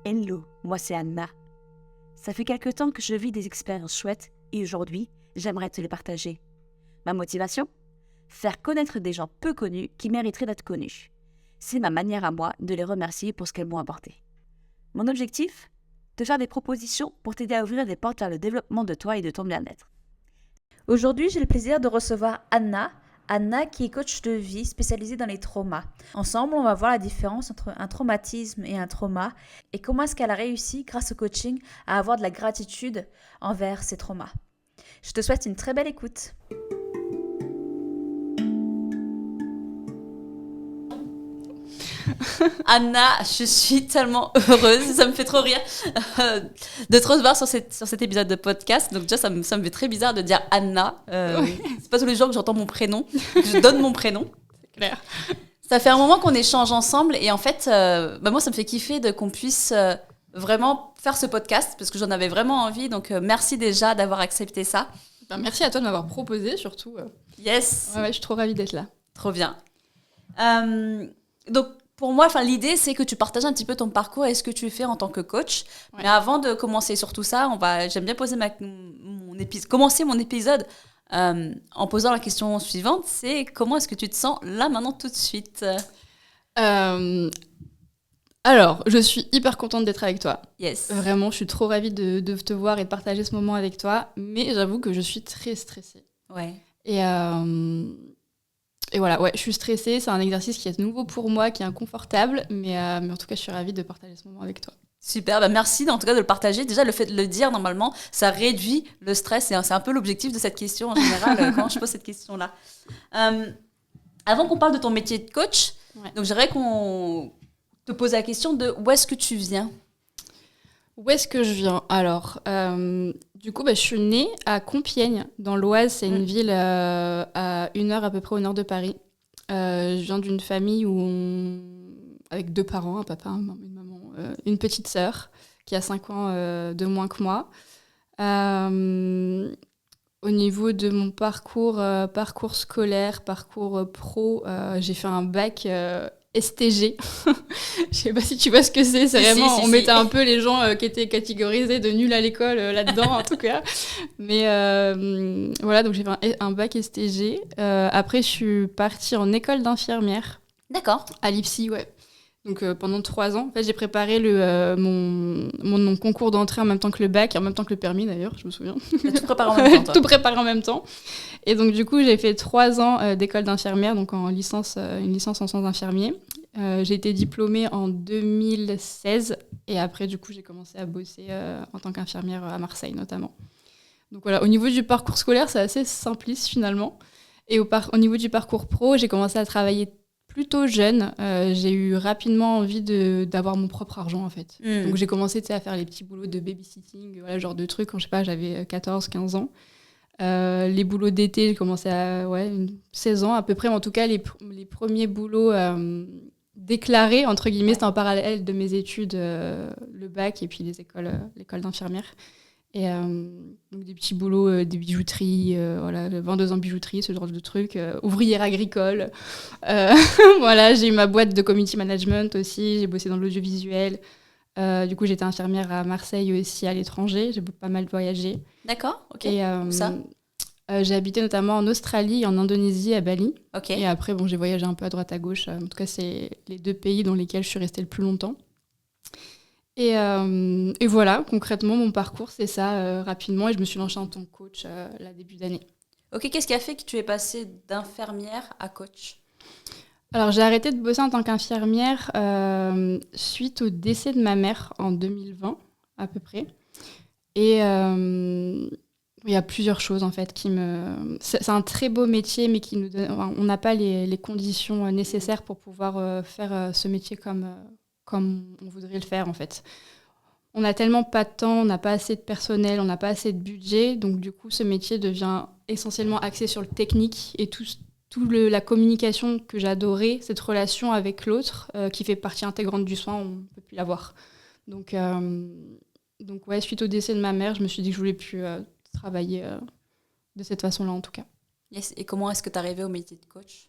Hello, moi c'est Anna. Ça fait quelque temps que je vis des expériences chouettes et aujourd'hui, j'aimerais te les partager. Ma motivation ? Faire connaître des gens peu connus qui mériteraient d'être connus. C'est ma manière à moi de les remercier pour ce qu'elles m'ont apporté. Mon objectif ? Te faire des propositions pour t'aider à ouvrir des portes vers le développement de toi et de ton bien-être. Aujourd'hui, j'ai le plaisir de recevoir Anna. Anna qui est coach de vie spécialisée dans les traumas. Ensemble, on va voir la différence entre un traumatisme et un trauma et comment est-ce qu'elle a réussi, grâce au coaching, à avoir de la gratitude envers ses traumas. Je te souhaite une très belle écoute. Anna, je suis tellement heureuse, ça me fait trop rire de te recevoir sur cet épisode de podcast. Donc déjà, ça me fait très bizarre de dire Anna. C'est pas tous les jours que j'entends mon prénom, que je donne mon prénom. C'est clair. Ça fait un moment qu'on échange ensemble et en fait, moi, ça me fait kiffer qu'on puisse vraiment faire ce podcast parce que j'en avais vraiment envie. Donc merci déjà d'avoir accepté ça. Merci à toi de m'avoir proposé, surtout. Yes. Ouais, je suis trop ravie d'être là. Trop bien. Donc, pour moi, l'idée, c'est que tu partages un petit peu ton parcours et ce que tu fais en tant que coach. Ouais. Mais avant de commencer sur tout ça, j'aime bien commencer mon épisode en posant la question suivante, c'est comment est-ce que tu te sens là, maintenant, tout de suite Alors, je suis hyper contente d'être avec toi. Yes. Vraiment, je suis trop ravie de te voir et de partager ce moment avec toi. Mais j'avoue que je suis très stressée. Ouais. Et voilà, ouais, je suis stressée. C'est un exercice qui est nouveau pour moi, qui est inconfortable. Mais en tout cas, je suis ravie de partager ce moment avec toi. Super, merci en tout cas de le partager. Déjà, le fait de le dire, normalement, ça réduit le stress. Et c'est un peu l'objectif de cette question en général quand je pose cette question-là. Avant qu'on parle de ton métier de coach, donc j'aimerais qu'on te pose la question de où est-ce que tu viens ? Où est-ce que je viens ? Alors, du coup, je suis née à Compiègne, dans l'Oise. C'est une ville à 1 heure à peu près au nord de Paris. Je viens d'une famille avec 2 parents, un papa, une maman, une petite sœur qui a 5 ans de moins que moi. Au niveau de mon parcours scolaire, parcours pro, j'ai fait un bac STG. Je sais pas si tu vois ce que c'est. C'est vraiment, on mettait un peu les gens qui étaient catégorisés de nuls à l'école là-dedans, en tout cas. Mais voilà, donc j'ai fait un bac STG. Après, je suis partie en école d'infirmière. D'accord. À l'IPSI, ouais. Donc pendant 3 ans, en fait, j'ai préparé mon concours d'entrée en même temps que le bac, en même temps que le permis d'ailleurs, je me souviens. Tout préparé en même temps, toi. Tout préparé en même temps. Et donc du coup, j'ai fait 3 ans d'école d'infirmière, donc une licence en soins infirmiers. J'ai été diplômée en 2016 et après, du coup, j'ai commencé à bosser en tant qu'infirmière à Marseille notamment. Donc voilà, au niveau du parcours scolaire, c'est assez simpliste finalement. Et au niveau du parcours pro, j'ai commencé à travailler plutôt jeune. J'ai eu rapidement envie d'avoir mon propre argent en fait. Donc j'ai commencé à faire les petits boulots de babysitting, voilà, genre de trucs quand j'avais 14-15 ans. Les boulots d'été, j'ai commencé à 16 ans à peu près, mais en tout cas les premiers boulots déclarés entre guillemets, c'était en parallèle de mes études, le bac et puis l'école d'infirmière. Et donc des petits boulots, des bijouteries, 22 ans de bijouterie, ce genre de trucs, ouvrière agricole. Voilà, j'ai eu ma boîte de community management aussi, j'ai bossé dans l'audiovisuel. Du coup, j'étais infirmière à Marseille aussi, à l'étranger, j'ai pas mal voyagé. D'accord, ok. Et où ça j'ai habité notamment en Australie et en Indonésie, à Bali. Ok. Et après, j'ai voyagé un peu à droite à gauche. En tout cas, c'est les 2 pays dans lesquels je suis restée le plus longtemps. Et voilà, concrètement, mon parcours, c'est ça, rapidement. Et je me suis lancée en tant que coach début d'année. Ok, qu'est-ce qui a fait que tu es passée d'infirmière à coach ? Alors, j'ai arrêté de bosser en tant qu'infirmière suite au décès de ma mère en 2020, à peu près. Et il y a plusieurs choses, en fait, c'est un très beau métier, mais on n'a pas les conditions nécessaires pour pouvoir faire ce métier comme on voudrait le faire, en fait. On n'a tellement pas de temps, on n'a pas assez de personnel, on n'a pas assez de budget. Donc, du coup, ce métier devient essentiellement axé sur le technique et toute la communication que j'adorais, cette relation avec l'autre qui fait partie intégrante du soin, on ne peut plus l'avoir. Donc ouais, suite au décès de ma mère, je me suis dit que je voulais plus travailler de cette façon-là, en tout cas. Yes. Et comment est-ce que tu es arrivée au métier de coach ?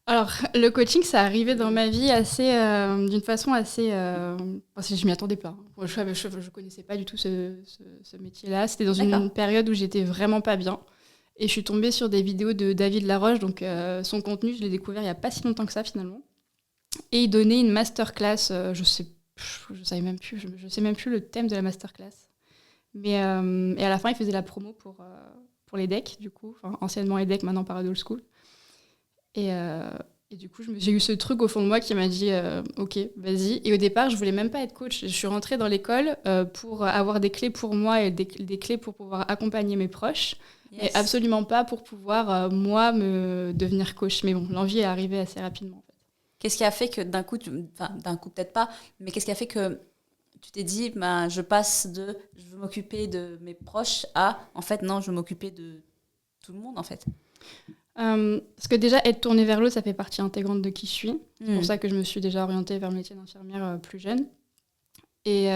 Alors, le coaching, ça arrivait dans ma vie d'une façon assez... parce que je m'y attendais pas. Je connaissais pas du tout ce métier-là. C'était dans une période où j'étais vraiment pas bien. Et je suis tombée sur des vidéos de David Laroche. Donc, son contenu, je l'ai découvert il y a pas si longtemps que ça, finalement. Et il donnait une masterclass. Je sais même plus le thème de la masterclass. Mais et à la fin, il faisait la promo pour les decks, du coup. Enfin, anciennement EDEC, maintenant Paradol School. Et du coup, j'ai eu ce truc au fond de moi qui m'a dit ok, vas-y. Et au départ, je voulais même pas être coach. Je suis rentrée dans l'école pour avoir des clés pour moi et des clés pour pouvoir accompagner mes proches. Yes. Mais absolument pas pour pouvoir, moi, me devenir coach. Mais bon, l'envie est arrivée assez rapidement. En fait. Qu'est-ce qui a fait que d'un coup peut-être pas, mais qu'est-ce qui a fait que tu t'es dit, je passe de je veux m'occuper de mes proches à, en fait, non, je veux m'occuper de tout le monde, en fait. Parce que déjà, être tournée vers l'autre, ça fait partie intégrante de qui je suis. C'est pour ça que je me suis déjà orientée vers le métier d'infirmière plus jeune. Et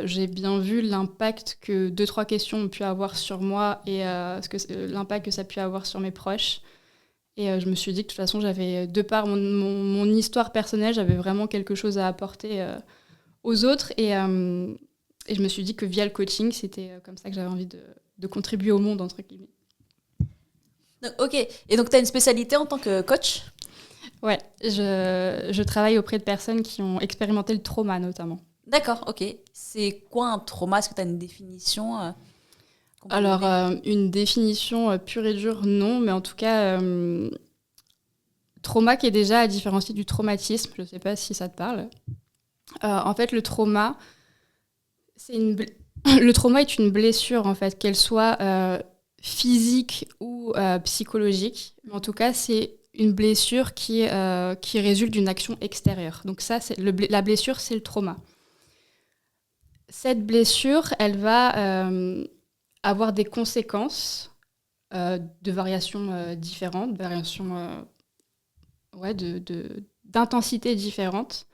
j'ai bien vu l'impact que 2-3 questions ont pu avoir sur moi et l'impact que ça a pu avoir sur mes proches. Et je me suis dit que de toute façon, de par mon histoire personnelle, j'avais vraiment quelque chose à apporter aux autres. Et je me suis dit que via le coaching, c'était comme ça que j'avais envie de contribuer au monde, entre guillemets. Donc, ok. Et donc, tu as une spécialité en tant que coach ? Ouais, je travaille auprès de personnes qui ont expérimenté le trauma, notamment. D'accord, ok. C'est quoi un trauma ? Est-ce que tu as une définition Alors, une définition pure et dure, non. Mais en tout cas, trauma qui est déjà à différencier du traumatisme. Je ne sais pas si ça te parle. En fait, le trauma, le trauma est une blessure, en fait, qu'elle soit physique ou psychologique. Mais en tout cas, c'est une blessure qui résulte d'une action extérieure. Donc ça, la blessure, c'est le trauma. Cette blessure, elle va avoir des conséquences de variations différentes, d'intensité différentes.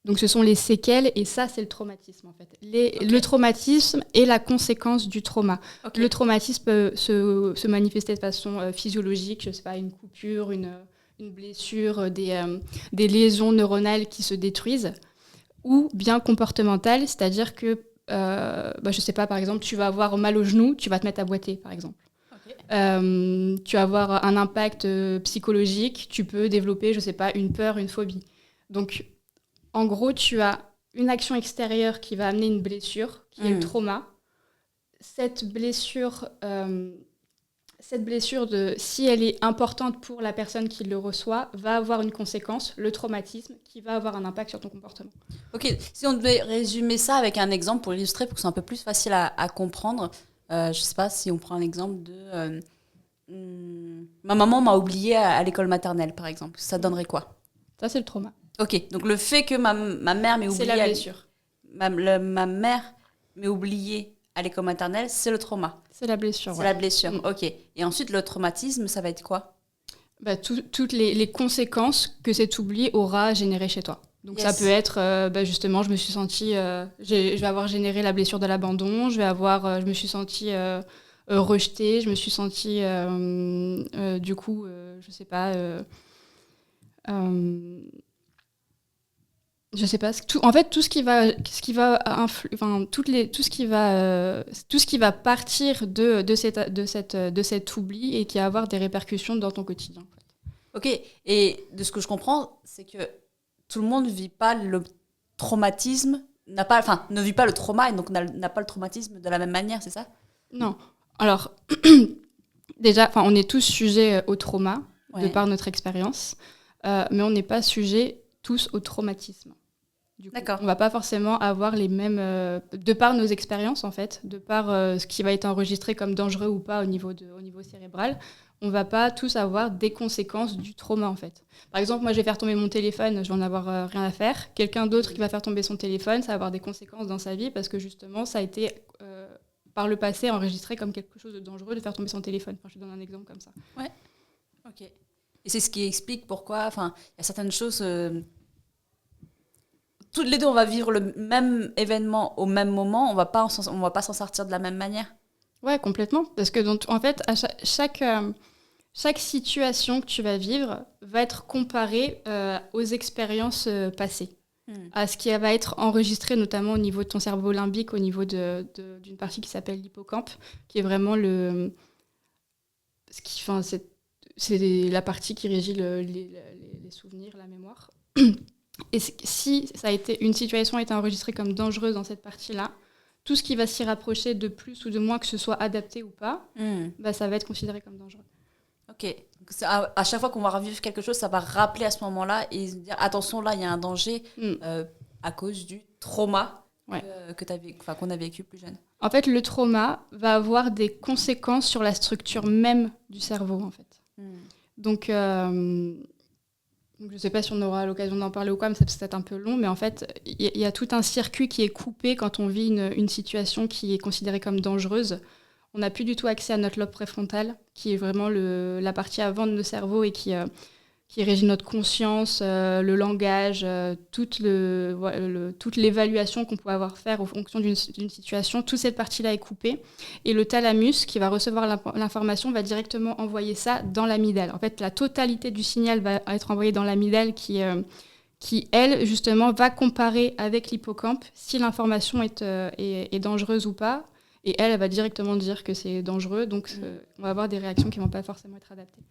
Donc ce sont les séquelles, et ça, c'est le traumatisme, en fait. Le traumatisme est la conséquence du trauma. Okay. Le traumatisme peut se manifester de façon physiologique, je sais pas, une coupure, une blessure, des lésions neuronales qui se détruisent, ou bien comportementale, c'est-à-dire que, je sais pas, par exemple, tu vas avoir mal au genou, tu vas te mettre à boiter, par exemple. Okay. Tu vas avoir un impact psychologique, tu peux développer, je sais pas, une peur, une phobie. Donc, en gros, tu as une action extérieure qui va amener une blessure, qui est le trauma. Cette blessure, si elle est importante pour la personne qui le reçoit, va avoir une conséquence, le traumatisme, qui va avoir un impact sur ton comportement. Ok, si on devait résumer ça avec un exemple pour illustrer, pour que ce soit un peu plus facile à comprendre, je ne sais pas si on prend un exemple de... ma maman m'a oubliée à l'école maternelle, par exemple. Ça donnerait quoi ? Ça, c'est le trauma. Ok, donc le fait que ma mère m'ait oubliée... C'est la blessure. Ma mère m'ait oubliée à l'école maternelle, c'est le trauma. C'est la blessure, C'est la blessure, ok. Et ensuite, le traumatisme, ça va être quoi ? Toutes les conséquences que cet oubli aura généré chez toi. Donc ça peut être, justement, je me suis sentie... je vais avoir généré la blessure de l'abandon, je me suis sentie rejetée, je me suis sentie, du coup, je sais pas... je sais pas, en fait tout ce qui va partir de cet oubli et qui va avoir des répercussions dans ton quotidien. En fait. Ok, et de ce que je comprends, c'est que tout le monde ne vit pas le traumatisme, ne vit pas le trauma et donc n'a pas le traumatisme de la même manière, c'est ça ? Non. Alors, déjà, on est tous sujets au trauma, de par notre expérience, mais on n'est pas sujets tous au traumatisme. Du coup, on ne va pas forcément avoir les mêmes... de par nos expériences, en fait, de par ce qui va être enregistré comme dangereux ou pas au niveau cérébral, on ne va pas tous avoir des conséquences du trauma, en fait. Par exemple, moi, je vais faire tomber mon téléphone, je vais en avoir rien à faire. Quelqu'un d'autre qui va faire tomber son téléphone, ça va avoir des conséquences dans sa vie parce que, justement, ça a été, par le passé, enregistré comme quelque chose de dangereux de faire tomber son téléphone. Enfin, je te donne un exemple comme ça. Ouais, ok. Et c'est ce qui explique pourquoi, il y a certaines choses... Toutes les deux, on va vivre le même événement au même moment, on va pas s'en sortir de la même manière. Ouais, complètement. Parce que, donc, en fait, chaque situation que tu vas vivre va être comparée aux expériences passées, à ce qui va être enregistré notamment au niveau de ton cerveau limbique, au niveau d'une partie qui s'appelle l'hippocampe, qui est vraiment c'est la partie qui régit les souvenirs, la mémoire. Et si une situation a été enregistrée comme dangereuse dans cette partie-là, tout ce qui va s'y rapprocher de plus ou de moins, que ce soit adapté ou pas, ça va être considéré comme dangereux. Ok. Donc, à chaque fois qu'on va revivre quelque chose, ça va rappeler à ce moment-là et se dire attention, là, il y a un danger à cause du trauma qu'on a vécu plus jeune. En fait, le trauma va avoir des conséquences sur la structure même du cerveau, en fait. Donc, je ne sais pas si on aura l'occasion d'en parler ou quoi, mais c'est peut-être un peu long, mais en fait, il y a tout un circuit qui est coupé quand on vit une situation qui est considérée comme dangereuse. On n'a plus du tout accès à notre lobe préfrontal, qui est vraiment la partie avant de nos cerveaux et qui régit notre conscience, le langage, toute l'évaluation qu'on peut avoir faire en fonction d'une situation. Toute cette partie-là est coupée. Et le thalamus, qui va recevoir l'information, va directement envoyer ça dans l'amygdale. En fait, la totalité du signal va être envoyée dans l'amygdale qui, elle, justement, va comparer avec l'hippocampe si l'information est dangereuse ou pas. Et elle va directement dire que c'est dangereux. Donc, on va avoir des réactions qui ne vont pas forcément être adaptées.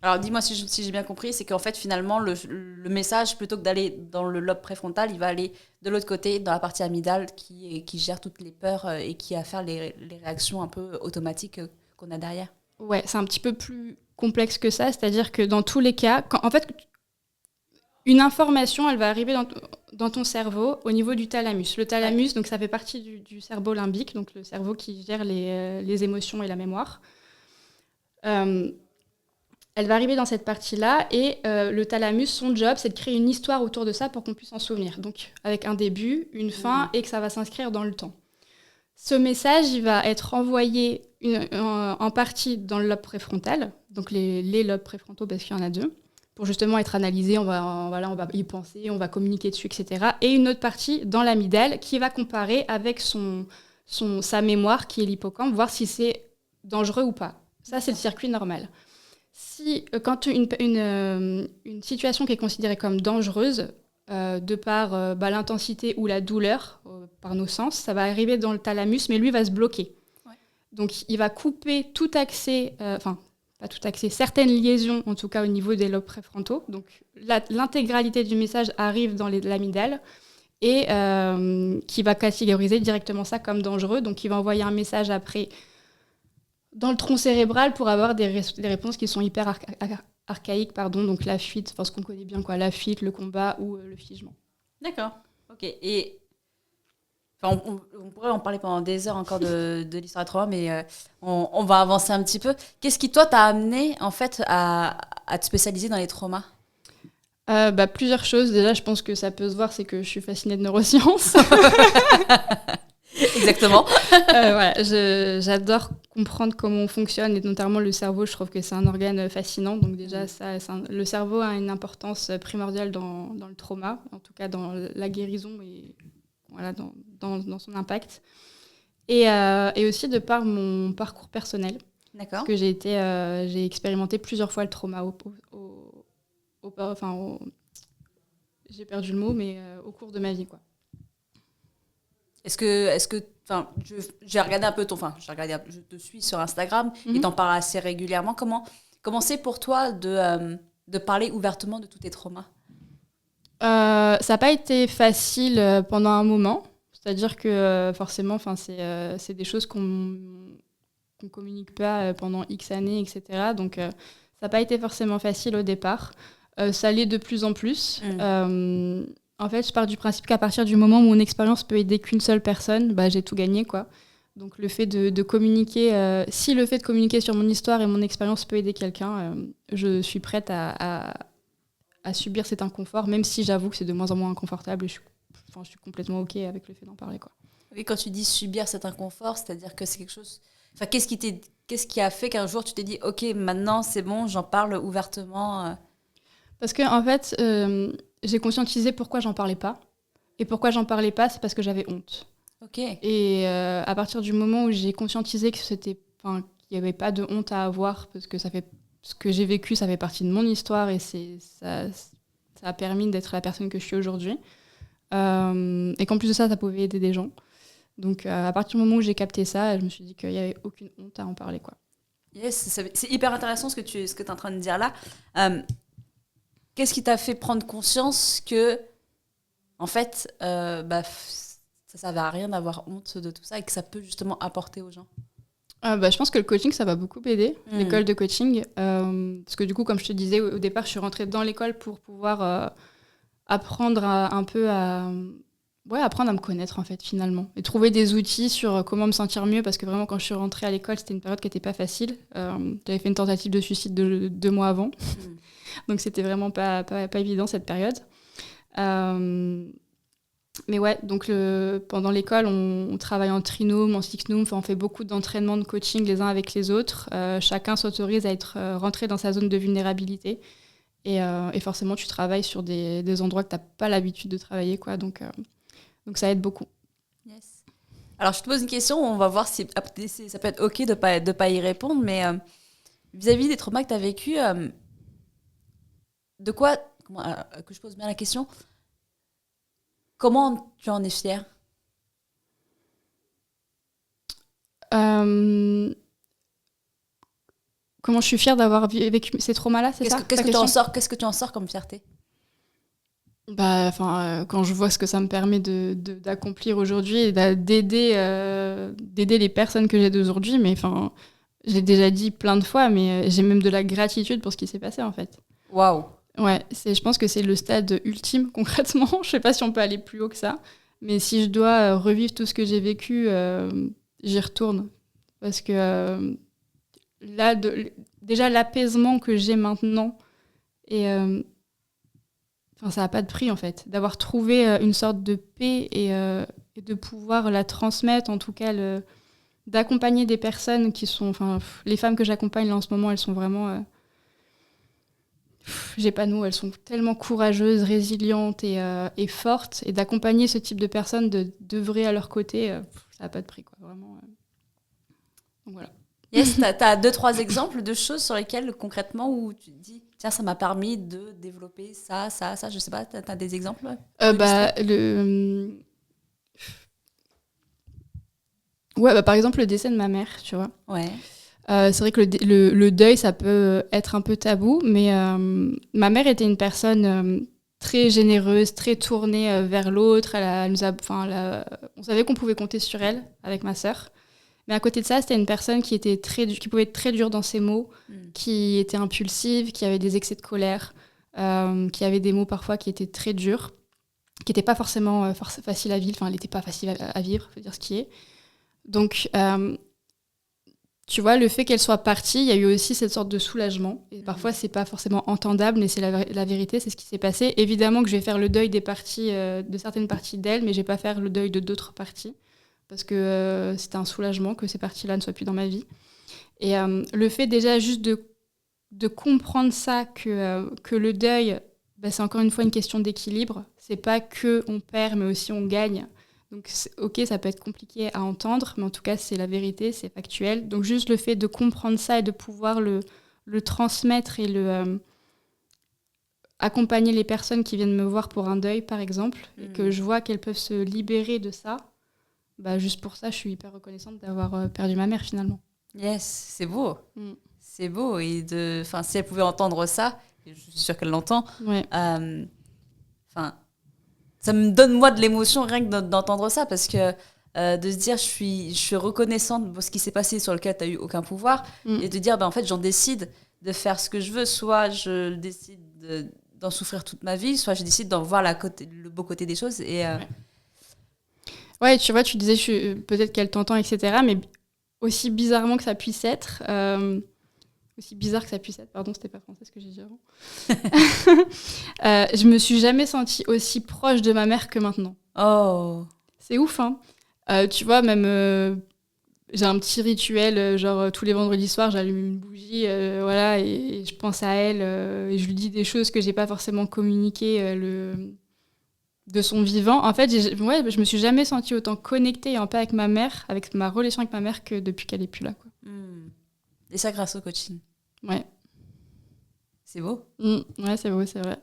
Alors, dis-moi si j'ai bien compris, c'est qu'en fait, finalement, le message, plutôt que d'aller dans le lobe préfrontal, il va aller de l'autre côté, dans la partie amygdale, qui gère toutes les peurs et qui a à faire les réactions un peu automatiques qu'on a derrière. Ouais, c'est un petit peu plus complexe que ça. C'est-à-dire que dans tous les cas, en fait, une information, elle va arriver dans ton cerveau au niveau du thalamus. Le thalamus, donc ça fait partie du cerveau limbique, donc le cerveau qui gère les émotions et la mémoire. Elle va arriver dans cette partie-là et le thalamus, son job, c'est de créer une histoire autour de ça pour qu'on puisse s'en souvenir. Donc avec un début, une fin et que ça va s'inscrire dans le temps. Ce message, il va être envoyé en partie dans le lobe préfrontal, donc les lobes préfrontaux parce qu'il y en a 2, pour justement être analysé, on va y penser, on va communiquer dessus, etc. Et une autre partie dans l'amygdale qui va comparer avec sa mémoire, qui est l'hippocampe, voir si c'est dangereux ou pas. Ça, c'est le circuit normal. Quand une situation qui est considérée comme dangereuse, de par l'intensité ou la douleur, par nos sens, ça va arriver dans le thalamus, mais lui va se bloquer. Ouais. Donc, il va couper tout accès, pas tout accès, certaines liaisons, en tout cas au niveau des lobes préfrontaux. Donc, l'intégralité du message arrive dans l'amygdale et qui va catégoriser directement ça comme dangereux. Donc, il va envoyer un message après dans le tronc cérébral pour avoir des réponses qui sont hyper archaïques, donc la fuite, ce qu'on connaît bien, la fuite, le combat ou le figement. D'accord, ok. Et on pourrait en parler pendant des heures encore de l'histoire de trauma, mais on va avancer un petit peu. Qu'est-ce qui, toi, t'a amené en fait à te spécialiser dans les traumas ? Plusieurs choses. Déjà, je pense que ça peut se voir, c'est que je suis fascinée de neurosciences. Exactement. J'adore comprendre comment on fonctionne et notamment le cerveau. Je trouve que c'est un organe fascinant. Donc déjà, le cerveau a une importance primordiale dans le trauma, en tout cas dans la guérison et dans son impact. Et aussi de par mon parcours personnel. D'accord. Parce que j'ai expérimenté plusieurs fois le trauma j'ai perdu le mot, mais au cours de ma vie, quoi. Est-ce que j'ai regardé un peu je te suis sur Instagram et t'en parles assez régulièrement. Comment c'est pour toi de parler ouvertement de tous tes traumas ? Ça n'a pas été facile pendant un moment. C'est-à-dire que forcément, c'est des choses qu'on communique pas pendant X années, etc. Donc, ça n'a pas été forcément facile au départ. Ça l'est de plus en plus. En fait, je pars du principe qu'à partir du moment où mon expérience peut aider qu'une seule personne, j'ai tout gagné, quoi. Donc le fait de communiquer, si le fait de communiquer sur mon histoire et mon expérience peut aider quelqu'un, je suis prête à subir cet inconfort, même si j'avoue que c'est de moins en moins inconfortable. Et je suis complètement OK avec le fait d'en parler, quoi. Oui, quand tu dis subir cet inconfort, c'est-à-dire que c'est quelque chose... Qu'est-ce qui a fait qu'un jour tu t'es dit « Ok, maintenant c'est bon, j'en parle ouvertement » Parce que en fait, j'ai conscientisé pourquoi j'en parlais pas. Et pourquoi j'en parlais pas, c'est parce que j'avais honte. Ok. Et à partir du moment où j'ai conscientisé qu'il n'y avait pas de honte à avoir, parce que ça fait ce que j'ai vécu, ça fait partie de mon histoire et ça a permis d'être la personne que je suis aujourd'hui. Et qu'en plus de ça, ça pouvait aider des gens. Donc, à partir du moment où j'ai capté ça, je me suis dit qu'il n'y avait aucune honte à en parler, quoi. Yes, c'est hyper intéressant ce que tu es en train de dire là. Qu'est-ce qui t'a fait prendre conscience que, en fait, ça ne servait à rien d'avoir honte de tout ça et que ça peut justement apporter aux gens? Je pense que le coaching, ça va beaucoup m'aider, l'école de coaching. Parce que du coup, comme je te disais, au départ, je suis rentrée dans l'école pour pouvoir apprendre apprendre à me connaître, en fait, finalement. Et trouver des outils sur comment me sentir mieux, parce que vraiment, quand je suis rentrée à l'école, c'était une période qui n'était pas facile. J'avais fait une tentative de suicide 2 mois avant. Donc, c'était vraiment pas évident, cette période. Mais ouais, donc pendant l'école, on travaille en trinôme, en sixnôme, on fait beaucoup d'entraînements de coaching les uns avec les autres. Chacun s'autorise à être rentré dans sa zone de vulnérabilité. Et forcément, tu travailles sur des endroits que tu n'as pas l'habitude de travailler, quoi. Donc, ça aide beaucoup. Yes. Alors, je te pose une question, on va voir si ça peut être OK de pas y répondre, mais vis-à-vis des traumas que tu as vécus, que je pose bien la question, comment tu en es fière? Comment je suis fière d'avoir vécu ces traumas-là, c'est ça? Qu'est-ce que tu en sors comme fierté? Quand je vois ce que ça me permet d'accomplir aujourd'hui et d'aider les personnes que j'ai d'aujourd'hui, mais je l'ai déjà dit plein de fois, mais j'ai même de la gratitude pour ce qui s'est passé, en fait. Waouh! Ouais, je pense que c'est le stade ultime, concrètement. Je sais pas si on peut aller plus haut que ça, mais si je dois revivre tout ce que j'ai vécu, j'y retourne. Parce que là, déjà, l'apaisement que j'ai maintenant, et ça n'a pas de prix, en fait. D'avoir trouvé une sorte de paix et de pouvoir la transmettre, en tout cas, d'accompagner des personnes qui sont... les femmes que j'accompagne là, en ce moment, elles sont vraiment... j'ai pas de mots, elles sont tellement courageuses, résilientes et fortes. Et d'accompagner ce type de personnes, d'œuvrer à leur côté, ça n'a pas de prix, quoi. Vraiment. Donc voilà. Yes, t'as 2-3 exemples de choses sur lesquelles, concrètement, où tu te dis, tiens, ça m'a permis de développer ça, je sais pas, t'as des exemples? Par exemple, le décès de ma mère, tu vois. Ouais. C'est vrai que le deuil, ça peut être un peu tabou, mais ma mère était une personne très généreuse, très tournée vers l'autre. On savait qu'on pouvait compter sur elle avec ma sœur. Mais à côté de ça, c'était une personne qui pouvait être très dure dans ses mots, qui était impulsive, qui avait des excès de colère, qui avait des mots parfois qui étaient très durs, qui n'étaient pas forcément faciles à vivre. Elle n'était pas facile à vivre, faut dire ce qui est. Donc, tu vois, le fait qu'elle soit partie, il y a eu aussi cette sorte de soulagement. Et parfois, c'est pas forcément entendable, mais c'est la vérité, c'est ce qui s'est passé. Évidemment que je vais faire le deuil de certaines parties d'elle, mais je vais pas faire le deuil de d'autres parties. Parce que c'était un soulagement que ces parties-là ne soient plus dans ma vie. Et le fait déjà juste de comprendre ça, que le deuil, c'est encore une fois une question d'équilibre. C'est pas que on perd, mais aussi on gagne. Donc ok, ça peut être compliqué à entendre, mais en tout cas, c'est la vérité, c'est factuel. Donc juste le fait de comprendre ça et de pouvoir le transmettre et accompagner les personnes qui viennent me voir pour un deuil, par exemple, et que je vois qu'elles peuvent se libérer de ça, juste pour ça, je suis hyper reconnaissante d'avoir perdu ma mère, finalement. Yes, c'est beau. C'est beau. Et si elle pouvait entendre ça, et je suis sûre qu'elle l'entend, ouais. Ça me donne, moi, de l'émotion rien que d'entendre ça, parce que de se dire, je suis reconnaissante pour ce qui s'est passé sur lequel tu n'as eu aucun pouvoir, et de dire, en fait, j'en décide de faire ce que je veux, soit je décide d'en souffrir toute ma vie, soit je décide d'en voir le beau côté des choses. Et, Ouais, tu vois, tu disais peut-être qu'elle t'entend, etc. Mais aussi bizarrement que ça puisse être, pardon, c'était pas français ce que j'ai dit avant. Je me suis jamais sentie aussi proche de ma mère que maintenant. Oh. C'est ouf, hein. Tu vois, même j'ai un petit rituel, genre tous les vendredis soirs, j'allume une bougie, et je pense à elle, et je lui dis des choses que j'ai pas forcément communiquées de son vivant. En fait, je me suis jamais sentie autant connectée et en paix avec ma mère, avec ma relation avec ma mère, que depuis qu'elle est plus là, quoi. Et ça grâce au coaching. Ouais. C'est beau. Ouais, c'est beau, c'est vrai.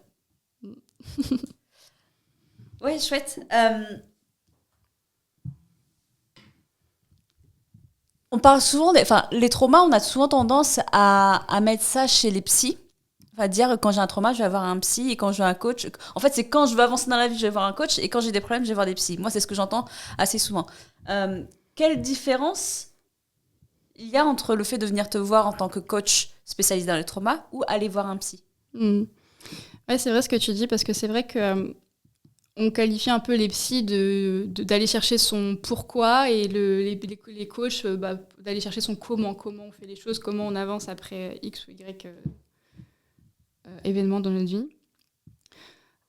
Ouais, chouette. On parle souvent les traumas, on a souvent tendance à mettre ça chez les psys. Enfin, dire quand j'ai un trauma, je vais avoir un psy et quand je veux un coach. En fait, c'est quand je veux avancer dans la vie, je vais voir un coach et quand j'ai des problèmes, je vais voir des psys. Moi, c'est ce que j'entends assez souvent. Quelle différence il y a entre le fait de venir te voir en tant que coach spécialisé dans les traumas ou aller voir un psy? Ouais, c'est vrai ce que tu dis parce que c'est vrai que on qualifie un peu les psys d'aller chercher son pourquoi et les coachs d'aller chercher son comment on fait les choses, comment on avance après X ou Y événements dans notre vie.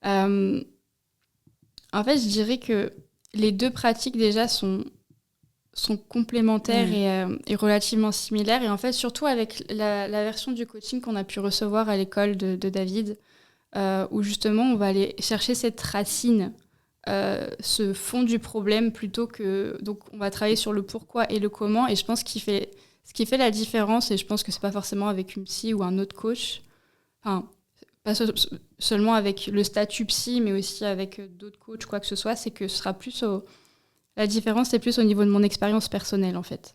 En fait, je dirais que les deux pratiques déjà sont complémentaires et relativement similaires. Et en fait, surtout avec la version du coaching qu'on a pu recevoir à l'école de David, où justement on va aller chercher cette racine, ce fond du problème plutôt que... Donc on va travailler sur le pourquoi et le comment. Et je pense ce qui fait la différence, et je pense que c'est pas forcément avec une psy ou un autre coach, enfin, pas seulement avec le statut psy, mais aussi avec d'autres coachs, quoi que ce soit, c'est que ce sera plus la différence, c'est plus au niveau de mon expérience personnelle, en fait.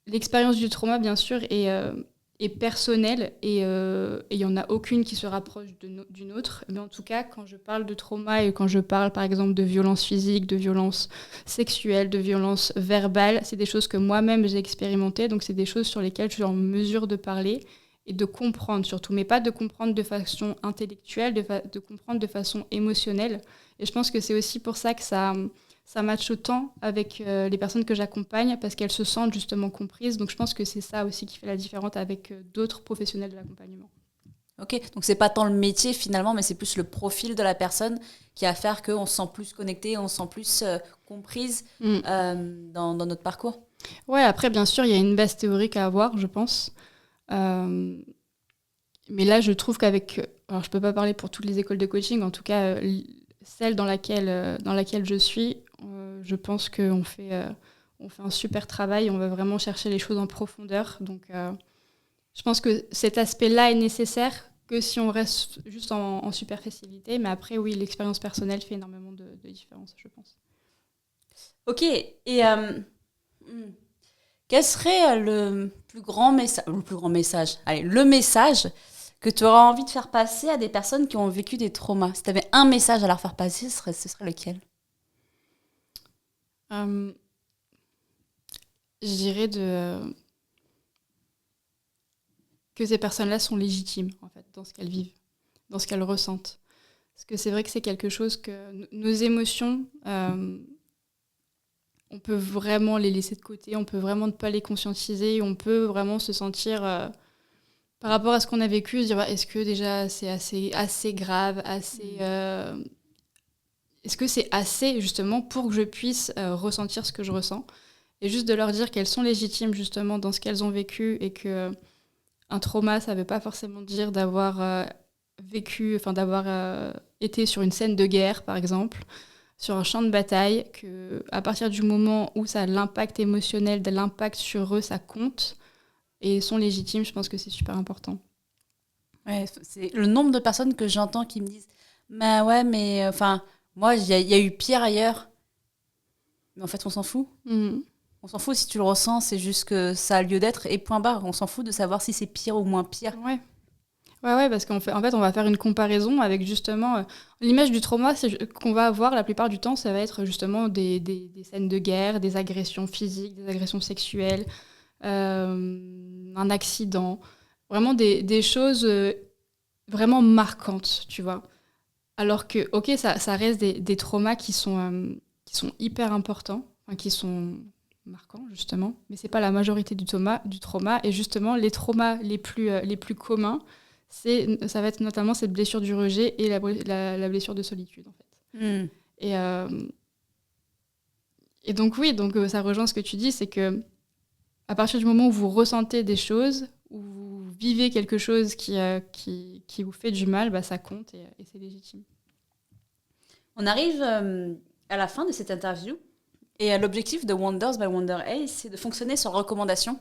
L'expérience du trauma, bien sûr, est personnelle et il n'y en a aucune qui se rapproche d'une autre. Mais en tout cas, quand je parle de trauma et quand je parle, par exemple, de violence physique, de violence sexuelle, de violence verbale, c'est des choses que moi-même j'ai expérimentées. Donc, c'est des choses sur lesquelles je suis en mesure de parler et de comprendre surtout, mais pas de comprendre de façon intellectuelle, de comprendre de façon émotionnelle. Et je pense que c'est aussi pour ça que ça matche autant avec les personnes que j'accompagne, parce qu'elles se sentent justement comprises. Donc je pense que c'est ça aussi qui fait la différence avec d'autres professionnels de l'accompagnement. Ok, donc c'est pas tant le métier finalement, mais c'est plus le profil de la personne qui va faire qu'on se sent plus connecté, on se sent plus comprise dans notre parcours. Ouais, après bien sûr, il y a une base théorique à avoir, je pense. Mais là, je trouve qu'avec... Alors je peux pas parler pour toutes les écoles de coaching, en tout cas celle dans laquelle je suis, je pense qu'on fait un super travail, on va vraiment chercher les choses en profondeur. Donc, je pense que cet aspect-là est nécessaire que si on reste juste en superficialité. Mais après, oui, l'expérience personnelle fait énormément de différence, je pense. Ok, et quel serait le message que tu auras envie de faire passer à des personnes qui ont vécu des traumas? Si tu avais un message à leur faire passer, ce serait lequel? Je dirais que ces personnes-là sont légitimes, en fait, dans ce qu'elles vivent, dans ce qu'elles ressentent. Parce que c'est vrai que c'est quelque chose que nos émotions, on peut vraiment les laisser de côté, on peut vraiment ne pas les conscientiser, on peut vraiment se sentir, par rapport à ce qu'on a vécu, se dire est-ce que déjà c'est assez grave, est-ce que c'est assez justement pour que je puisse ressentir ce que je ressens, et juste de leur dire qu'elles sont légitimes justement dans ce qu'elles ont vécu, et que un trauma, ça ne veut pas forcément dire d'avoir d'avoir été sur une scène de guerre, par exemple, sur un champ de bataille, qu'à partir du moment où ça a l'impact émotionnel, de l'impact sur eux, ça compte, et sont légitimes, je pense que c'est super important. Ouais, c'est le nombre de personnes que j'entends qui me disent « Mais ouais, mais enfin, moi, il y a eu pire ailleurs. » Mais en fait, on s'en fout. On s'en fout si tu le ressens, c'est juste que ça a lieu d'être et point barre. On s'en fout de savoir si c'est pire ou moins pire. Ouais, parce qu'en fait, on va faire une comparaison avec justement... l'image du trauma qu'on va avoir la plupart du temps, ça va être justement des scènes de guerre, des agressions physiques, des agressions sexuelles, un accident. Vraiment des choses vraiment marquantes, tu vois. Alors que, ok, ça reste des traumas qui sont hyper importants, qui sont... marquant justement, mais c'est pas la majorité du trauma, et justement les traumas les plus communs, ça va être notamment cette blessure du rejet et la blessure de solitude, en fait. Et donc oui, ça rejoint ce que tu dis, c'est que à partir du moment où vous ressentez des choses, où vous vivez quelque chose qui vous fait du mal, bah, ça compte, et c'est légitime. On arrive à la fin de cette interview. Et l'objectif de Wonders by Wonder A, c'est de fonctionner sur recommandation.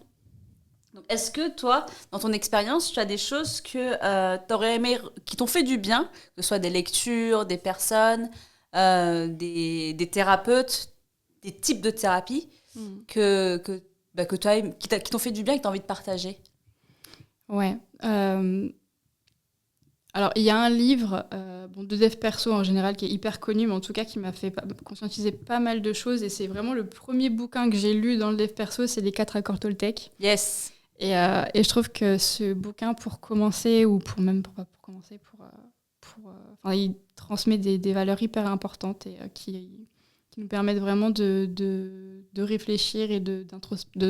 Donc, est-ce que toi, dans ton expérience, tu as des choses que t'aurais aimé, qui t'ont fait du bien, que ce soit des lectures, des personnes, des thérapeutes, des types de thérapies que tu as, qui t'ont fait du bien et que tu as envie de partager? Ouais. Alors, il y a un livre de dev perso en général qui est hyper connu, mais en tout cas qui m'a fait conscientiser pas mal de choses. Et c'est vraiment le premier bouquin que j'ai lu dans le dev perso, c'est les 4 accords Toltec. Yes. Et je trouve que ce bouquin, pour commencer, ou pour commencer, il transmet des valeurs hyper importantes et qui nous permettent vraiment de réfléchir et de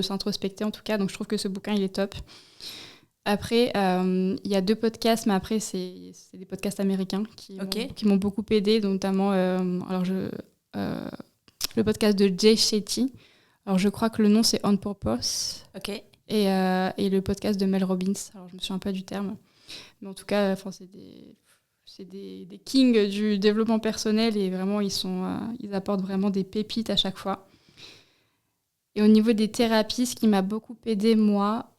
s'introspecter en tout cas. Donc je trouve que ce bouquin, il est top. Après, il y a 2 podcasts, mais après, c'est des podcasts américains qui m'ont beaucoup aidée, notamment le podcast de Jay Shetty. Alors, je crois que le nom, c'est On Purpose. Ok. Et le podcast de Mel Robbins. Alors, je me souviens pas du terme. Mais en tout cas, c'est des kings du développement personnel et vraiment, ils apportent vraiment des pépites à chaque fois. Et au niveau des thérapies, ce qui m'a beaucoup aidée, moi,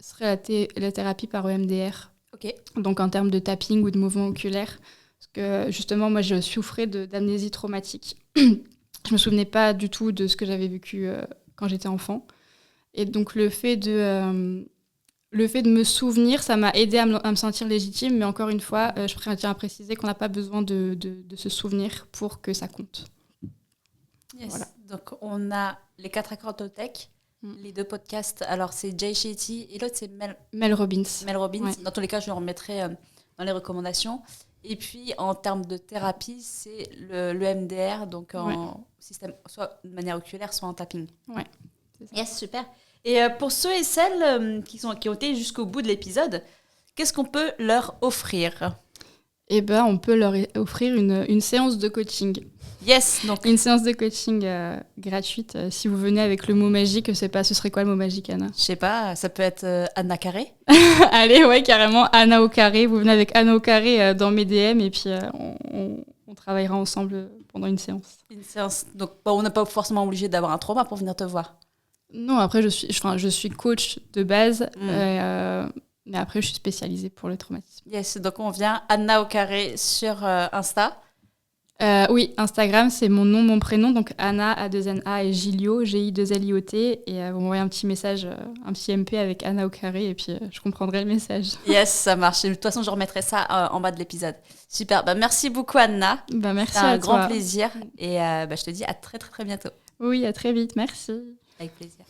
serait la thérapie par EMDR. Ok. Donc en termes de tapping ou de mouvement oculaire. Parce que justement, moi, je souffrais d'amnésie traumatique. Je me souvenais pas du tout de ce que j'avais vécu quand j'étais enfant. Et donc le fait de me souvenir, ça m'a aidé à me sentir légitime. Mais encore une fois, je tiens à préciser qu'on n'a pas besoin de se souvenir pour que ça compte. Yes. Voilà. Donc on a les 4 accords Toltec. Les 2 podcasts, alors c'est Jay Shetty et l'autre c'est Mel Robbins. Mel Robbins. Ouais. Dans tous les cas, je le remettrai dans les recommandations. Et puis, en termes de thérapie, c'est le MDR, donc en système, soit de manière oculaire, soit en tapping. Ouais, c'est ça. Yes, super. Et pour ceux et celles qui ont été jusqu'au bout de l'épisode, qu'est-ce qu'on peut leur offrir? Eh ben, on peut leur offrir une séance de coaching. Yes, donc Une séance de coaching gratuite. Si vous venez avec le mot magique, je sais pas, ce serait quoi le mot magique, Anna? je sais pas, ça peut être Anna Carré. Allez, ouais, carrément, Anna au carré. Vous venez avec Anna au carré dans mes DM et puis on travaillera ensemble pendant une séance. Une séance. Donc, on n'est pas forcément obligé d'avoir un trauma pour venir te voir. Non, après, je suis coach de base, mais après, je suis spécialisée pour le traumatisme. Yes, donc on vient Anna au carré sur Insta. Oui, Instagram, c'est mon nom, mon prénom, donc Anna, A2NA, et Gilliot, G-I-2-L-I-O-T. Et vous m'envoyez un petit message, un petit MP avec Anna au carré, et puis je comprendrai le message. Yes, ça marche. Et de toute façon, je remettrai ça en bas de l'épisode. Super. Merci beaucoup, Anna. Merci C'était à un toi. grand plaisir. Et je te dis à très, très, très bientôt. Oui, à très vite. Merci. Avec plaisir.